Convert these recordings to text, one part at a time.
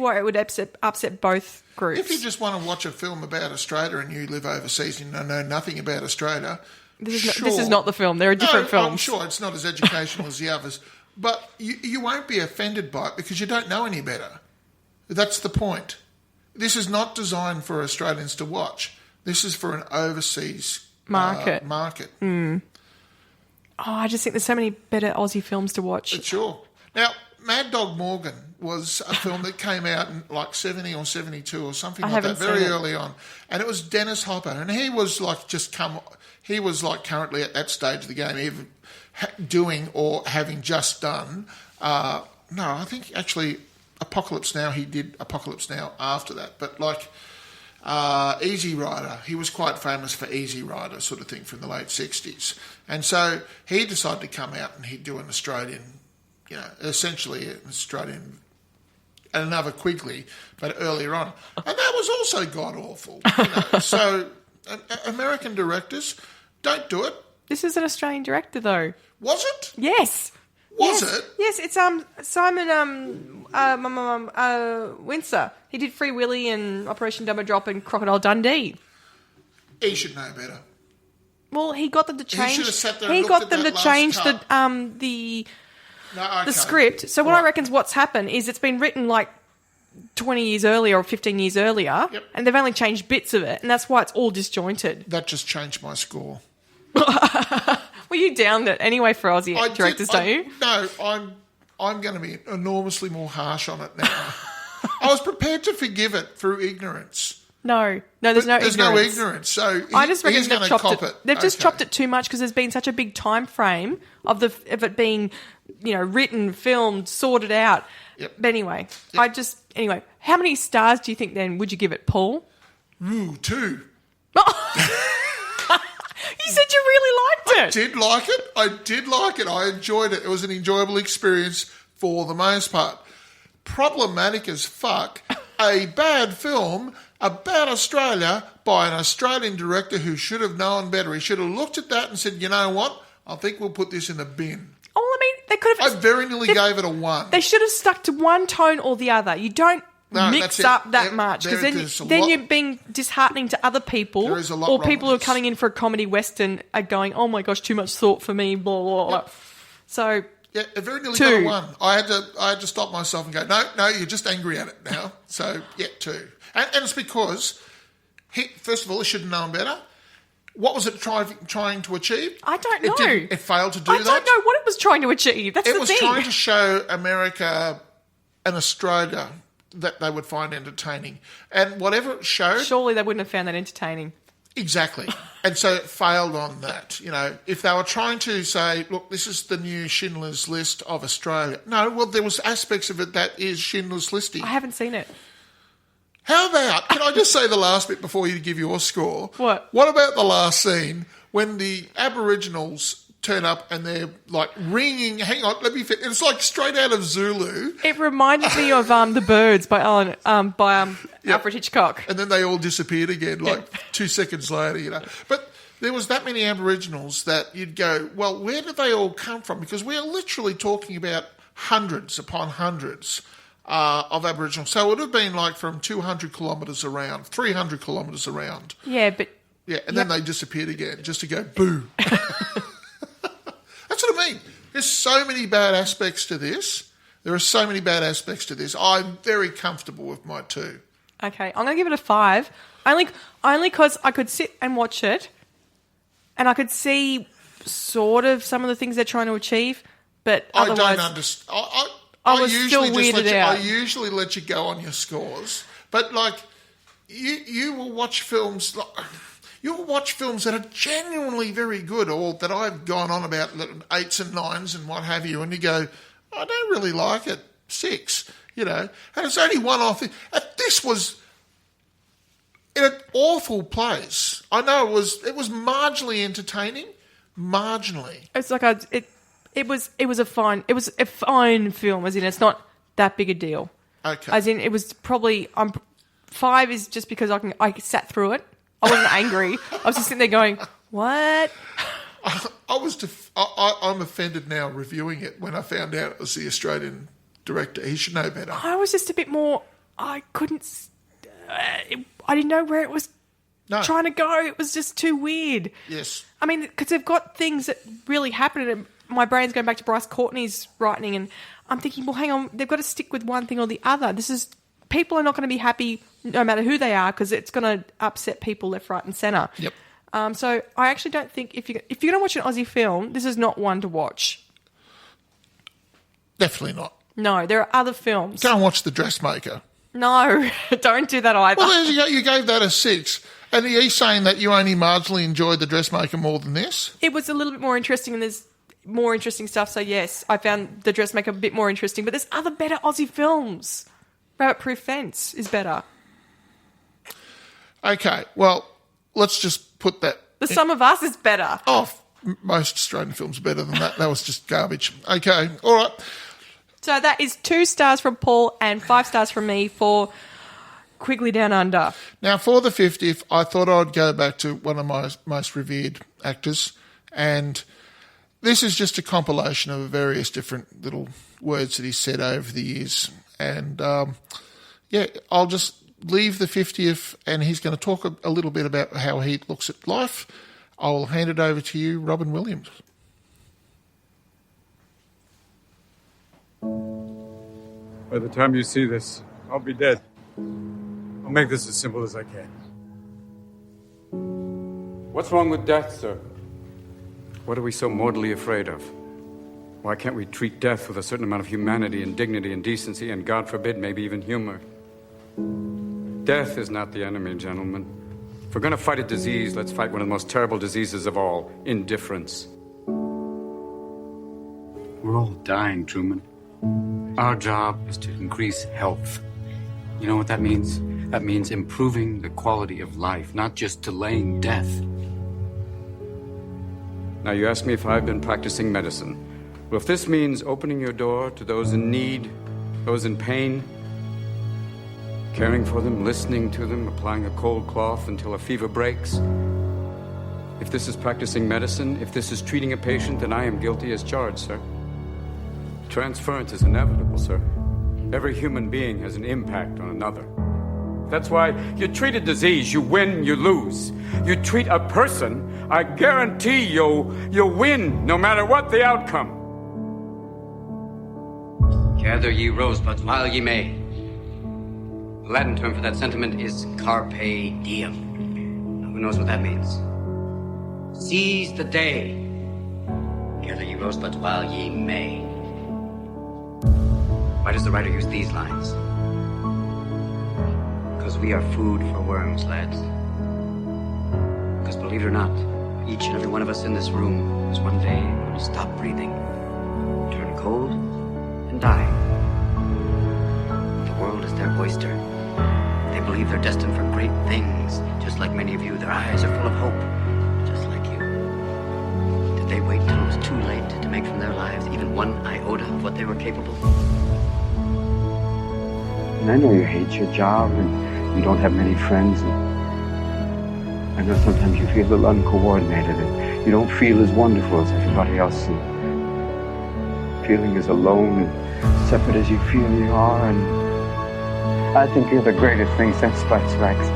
why it would upset both groups. If you just want to watch a film about Australia and you live overseas and you know nothing about Australia, this is not the film. There are different films. I'm sure it's not as educational as the others, but you won't be offended by it because you don't know any better. That's the point. This is not designed for Australians to watch. This is for an overseas market. Oh, I just think there's so many better Aussie films to watch. Sure. Now, Mad Dog Morgan was a film that came out in like 70 or 72 or something like that, very early on. And it was Dennis Hopper. And he was like he was like currently at that stage of the game, either doing or having just done. No, I think actually Apocalypse Now, he did Apocalypse Now after that. But like Easy Rider, he was quite famous for Easy Rider sort of thing from the late 60s. And so he decided to come out and he'd do an Australian, essentially an Australian, another Quigley, but earlier on. And that was also god-awful. So American directors, don't do it. This is an Australian director, though. Was it? Yes. Was it? Yes, it's Simon Windsor. He did Free Willy and Operation Dumbo Drop and Crocodile Dundee. He should know better. Well, he got them to change. He should have sat there and looked at that last cut. the script. So what I reckon's what's happened is it's been written like 20 years earlier or 15 years earlier, and they've only changed bits of it, and that's why it's all disjointed. That just changed my score. Well, you downed it anyway for Aussie directors, don't you? No, I'm going to be enormously more harsh on it now. I was prepared to forgive it through ignorance. No, there's no ignorance. There's no ignorance. So I just reckon he's going to cop it. They've just chopped it too much because there's been such a big time frame of it being, written, filmed, sorted out. Yep. But anyway, how many stars do you think then would you give it, Paul? Ooh, 2. You said you really liked it. I did like it. I enjoyed it. It was an enjoyable experience for the most part. Problematic as fuck. A bad film about Australia by an Australian director who should have known better. He should have looked at that and said, you know what? I think we'll put this in the bin. Oh, I mean, they could have... I very nearly gave it a 1. They should have stuck to one tone or the other. You don't mix up that much because then you're being disheartening to other people, or people who are coming in for a comedy western are going, oh my gosh, too much thought for me, blah, blah, blah. So... Yeah, it very nearly got a 1. I had to stop myself and go, no, you're just angry at it now. So, 2. And it's because, first of all, he should have known better. What was it trying to achieve? I don't know. It failed to do that. I don't know what it was trying to achieve. That's the thing. It was trying to show America and Australia that they would find entertaining. And whatever it showed... Surely they wouldn't have found that entertaining. Exactly. And so it failed on that. If they were trying to say, look, this is the new Schindler's List of Australia. No, well, there was aspects of it that is Schindler's Listing. I haven't seen it. How about, can I just say the last bit before you give your score? What? What about the last scene when the Aboriginals turn up and they're like ringing, hang on, let me fit. It's like straight out of Zulu. It reminded me of The Birds by Alfred Hitchcock. And then they all disappeared again, 2 seconds later, But there was that many Aboriginals that you'd go, well, where did they all come from? Because we are literally talking about hundreds upon hundreds of Aboriginals. So it would have been like from 200 kilometres around, 300 kilometres around. Yeah, but... Yeah, and then they disappeared again just to go, boo. That's what I mean. There's so many bad aspects to this. There are so many bad aspects to this. I'm very comfortable with my 2. Okay, I'm going to give it a 5. Only because I could sit and watch it and I could see sort of some of the things they're trying to achieve, but otherwise... I don't understand. I was still weirded out. I usually let you go on your scores, but you will watch films... You'll watch films that are genuinely very good or that I've gone on about 8s and 9s and what have you, and you go, I don't really like it, 6, and it's only one off. This was in an awful place. I know it was marginally entertaining, marginally. It's like it was a fine film, as in it's not that big a deal. Okay. As in it was probably 5 is just because I sat through it. I wasn't angry. I was just sitting there going, what? I'm offended now reviewing it when I found out it was the Australian director. He should know better. I was just a bit more I couldn't. I didn't know where it was trying to go. It was just too weird. Yes. I mean, because they've got things that really happen, and my brain's going back to Bryce Courtney's writing, and I'm thinking, well, hang on, they've got to stick with one thing or the other. People are not going to be happy no matter who they are, because it's going to upset people left, right, and centre. Yep. So I actually don't think if you're going to watch an Aussie film, this is not one to watch. Definitely not. No, there are other films. Go and watch The Dressmaker. No, don't do that either. Well, there you go. You gave that a 6. And are you saying that you only marginally enjoyed The Dressmaker more than this? It was a little bit more interesting, and there's more interesting stuff. So, yes, I found The Dressmaker a bit more interesting. But there's other better Aussie films. Rabbit Proof Fence is better. Okay, well, let's just put that... The Sum of Us is better. Oh, most Australian films are better than that. That was just garbage. Okay, all right. So that is 2 stars from Paul and 5 stars from me for Quigley Down Under. Now, for the 50th, I thought I'd go back to one of my most revered actors, and this is just a compilation of various different little words that he's said over the years. And, I'll just leave the 50th, and he's going to talk a little bit about how he looks at life. I'll hand it over to you, Robin Williams. By the time you see this, I'll be dead. I'll make this as simple as I can. What's wrong with death, sir? What are we so mortally afraid of? Why can't we treat death with a certain amount of humanity and dignity and decency and, God forbid, maybe even humor? Death is not the enemy, gentlemen. If we're going to fight a disease, let's fight one of the most terrible diseases of all, indifference. We're all dying, Truman. Our job is to increase health. You know what that means? That means improving the quality of life, not just delaying death. Now, you ask me if I've been practicing medicine. Well, if this means opening your door to those in need, those in pain, caring for them, listening to them, applying a cold cloth until a fever breaks, if this is practicing medicine, if this is treating a patient, then I am guilty as charged, sir. Transference is inevitable, sir. Every human being has an impact on another. That's why you treat a disease, you win, you lose. You treat a person, I guarantee you'll win, no matter what the outcome. Gather ye rosebuds while ye may. The Latin term for that sentiment is carpe diem. Now, who knows what that means? Seize the day. Gather ye rosebuds while ye may. Why does the writer use these lines? Because we are food for worms, lads. Because believe it or not, each and every one of us in this room is one day going to stop breathing, turn cold, and die. The world is their oyster. They believe they're destined for great things, just like many of you. Their eyes are full of hope, just like you. Did they wait till it was too late to make from their lives even one iota of what they were capable of? And I know you hate your job and you don't have many friends. And I know sometimes you feel a little uncoordinated and you don't feel as wonderful as everybody else. And feeling as alone and separate as you feel you are. And I think you're the greatest thing since sliced rice.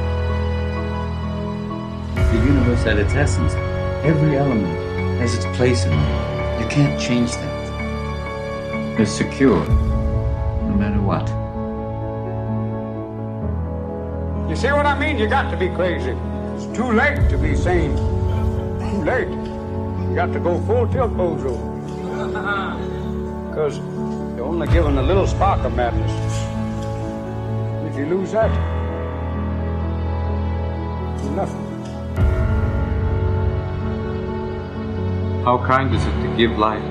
The universe at its essence, every element has its place in it. You can't change that. It's secure, no matter what. You see what I mean? You got to be crazy. It's too late to be sane. Too late. You got to go full tilt, Bozo. Because you're only given a little spark of madness. If you lose that, nothing. How kind is it to give life,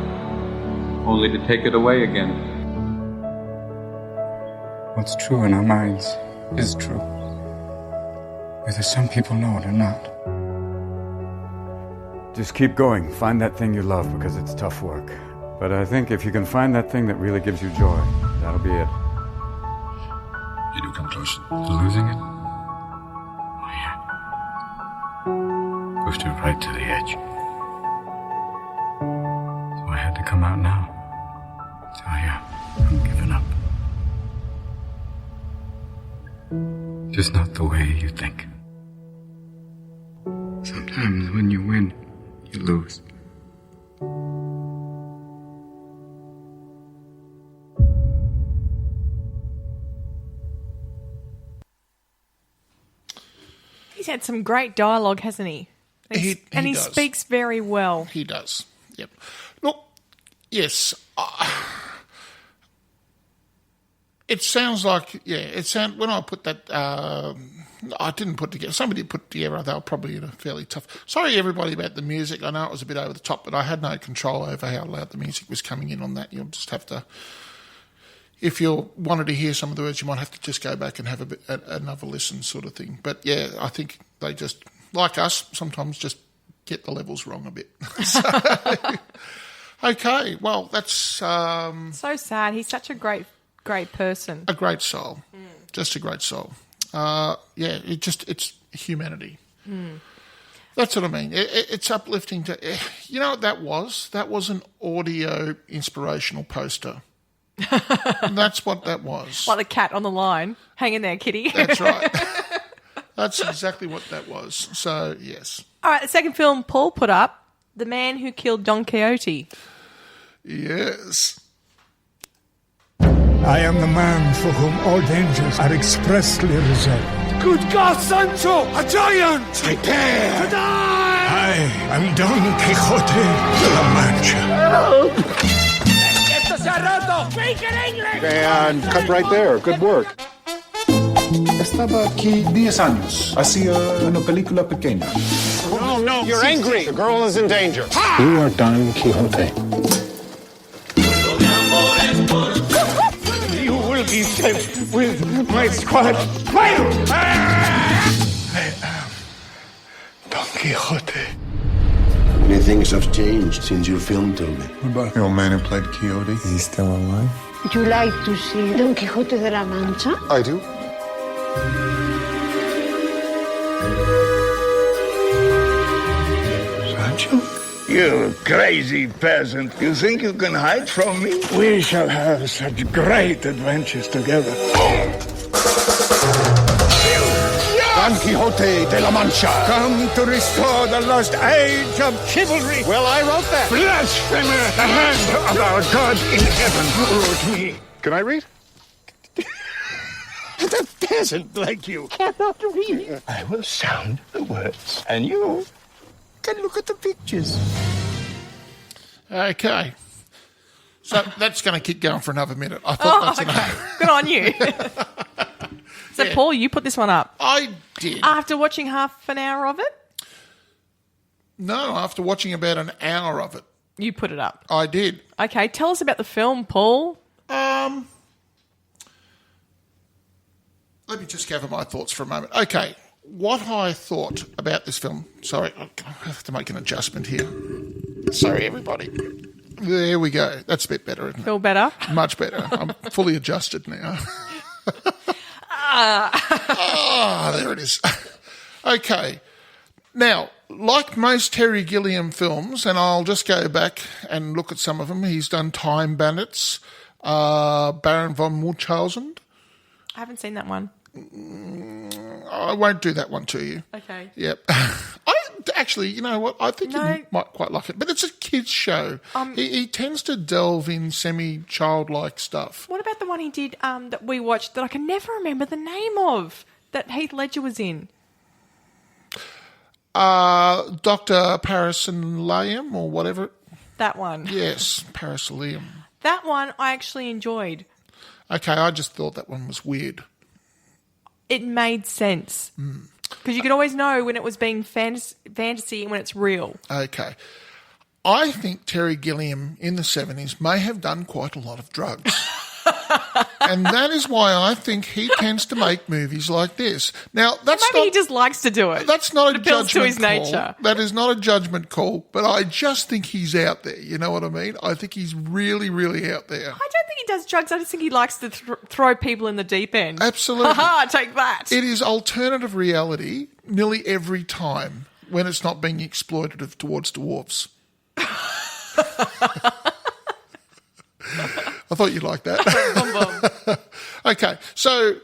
only to take it away again? What's true in our minds is true, whether some people know it or not. Just keep going. Find that thing you love, because it's tough work. But I think if you can find that thing that really gives you joy, that'll be it. You do come close to losing it? Oh, yeah. Pushed it right to the edge. So I had to come out now. Tell you, I'm giving up. Just not the way you think. Sometimes when you win, you lose. He's had some great dialogue, hasn't he? He does. Speaks very well. He does. Yep. Look, yes. It sounds like, when I put that, I didn't put together, somebody put together, they were probably in a fairly tough. Sorry, everybody, about the music. I know it was a bit over the top, but I had no control over how loud the music was coming in on that. You'll just have to, if you wanted to hear some of the words, you might have to just go back and have another listen sort of thing. But yeah, I think they just, like us, sometimes just get the levels wrong a bit. Okay, well, that's... so sad. He's such a great person. A great soul. Just a great soul. It's humanity. That's what I mean. It's uplifting to... You know what that was? That was an audio inspirational poster. That's what that was. Like the cat on the line. Hang in there, kitty. That's right. That's exactly what that was. So, yes. All right, the second film Paul put up, The Man Who Killed Don Quixote. Yes. I am the man for whom all dangers are expressly reserved. Good God, Sancho! A giant! Prepare to die! I am Don Quixote de la Mancha. Speak in English! And cut right there. Good work. Estaba aquí 10 años. Hacía una película pequeña. No, you're angry. The girl is in danger. You are Don Quixote. You will be sent with my squad. I am Don Quixote. Many things have changed since your film, told me. What about the old man who played Quixote? Is he still alive? Would you like to see Don Quixote de la Mancha? I do. Sancho? You crazy peasant. You think you can hide from me? We shall have such great adventures together. Don Quixote de la Mancha. Come to restore the lost age of chivalry. Well, I wrote that. Blasphemer! The hand of our God in heaven ruled me. Can I read? A peasant like you cannot read. I will sound the words, and you can look at the pictures. Okay. So that's going to keep going for another minute. I thought that's enough. Good on you. So, yeah. Paul, you put this one up. I did. After watching half an hour of it? No, after watching about an hour of it. You put it up? I did. Okay, tell us about the film, Paul. Let me just gather my thoughts for a moment. Okay, what I thought about this film... Sorry, I have to make an adjustment here. Sorry, everybody. There we go. That's a bit better, isn't it? Feel better? Much better. I'm fully adjusted now. There it is. Okay. Now, like most Terry Gilliam films, and I'll just go back and look at some of them, he's done Time Bandits, Baron von Munchausen. I haven't seen that one. I won't do that one to you. Okay. Yep. Actually, you know what? I think you might quite like it. But it's a kids' show. He tends to delve in semi-childlike stuff. What about the one he did that we watched that I can never remember the name of, that Heath Ledger was in? Dr. Parasilium or whatever. That one. Yes, Parasilium. That one I actually enjoyed. Okay, I just thought that one was weird. It made sense. Because you could always know when it was being fantasy and when it's real. Okay. I think Terry Gilliam in the 70s may have done quite a lot of drugs. And that is why I think he tends to make movies like this. Now, maybe he just likes to do it. That's not a judgment to his call. nature. That is not a judgment call, but I just think he's out there. You know what I mean? I think he's really, really out there. I don't think he does drugs. I just think he likes to throw people in the deep end. Absolutely. Ha-ha, take that. It is alternative reality nearly every time when it's not being exploitative towards dwarves. I thought you'd like that. Okay, so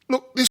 look, this